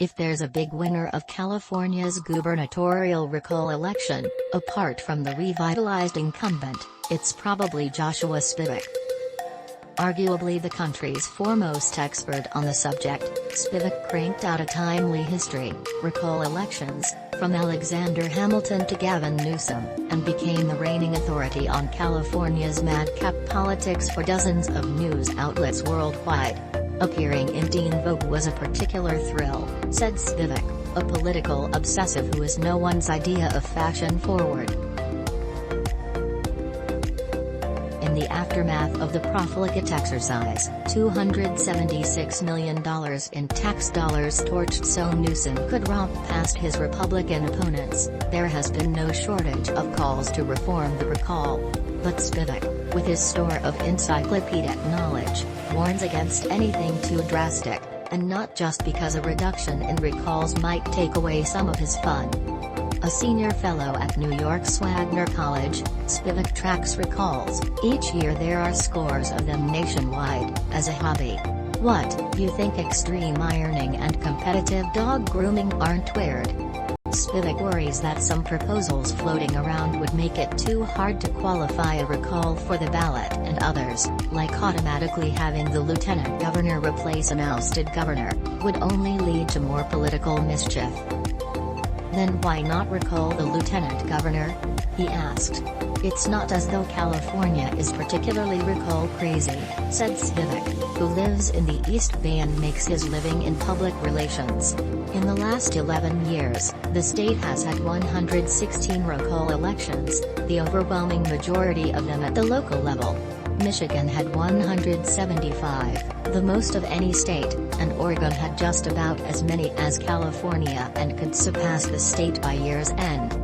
If there's a big winner of California's gubernatorial recall election, apart from the revitalized incumbent, it's probably Joshua Spivak. Arguably the country's foremost expert on the subject, Spivak cranked out a timely history, recall elections, from Alexander Hamilton to Gavin Newsom, and became the reigning authority on California's madcap politics for dozens of news outlets worldwide. Appearing in Teen Vogue was a particular thrill, said Spivak, a political obsessive who is no one's idea of fashion forward. In the aftermath of the profligate exercise, $276 million in tax dollars torched so Newsom could romp past his Republican opponents, there has been no shortage of calls to reform the recall. But Spivak, with his store of encyclopedic knowledge, warns against anything too drastic, and not just because a reduction in recalls might take away some of his fun. A senior fellow at New York's Wagner College, Spivak tracks recalls. Each year there are scores of them nationwide, as a hobby. What, you think extreme ironing and competitive dog grooming aren't weird? Spivak worries that some proposals floating around would make it too hard to qualify a recall for the ballot, and others, like automatically having the lieutenant governor replace an ousted governor, would only lead to more political mischief. Then why not recall the lieutenant governor? He asked. It's not as though California is particularly recall crazy, said Spivak, who lives in the East Bay and makes his living in public relations. In the last 11 years, the state has had 116 recall elections, the overwhelming majority of them at the local level. Michigan had 175, the most of any state, and Oregon had just about as many as California and could surpass the state by year's end.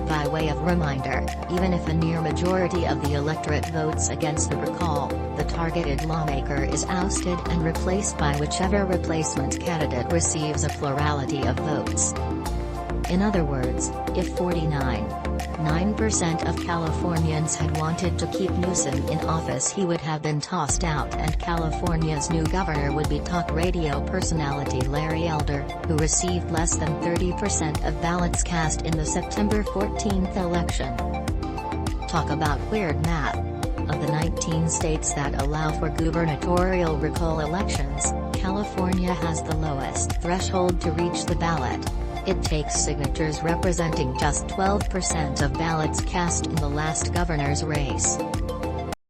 By way of reminder, even if a near majority of the electorate votes against the recall, the targeted lawmaker is ousted and replaced by whichever replacement candidate receives a plurality of votes. In other words, if 49.9% of Californians had wanted to keep Newsom in office, he would have been tossed out, and California's new governor would be talk radio personality Larry Elder, who received less than 30% of ballots cast in the September 14th election. Talk about weird math. Of the 19 states that allow for gubernatorial recall elections, California has the lowest threshold to reach the ballot. It takes signatures representing just 12% of ballots cast in the last governor's race.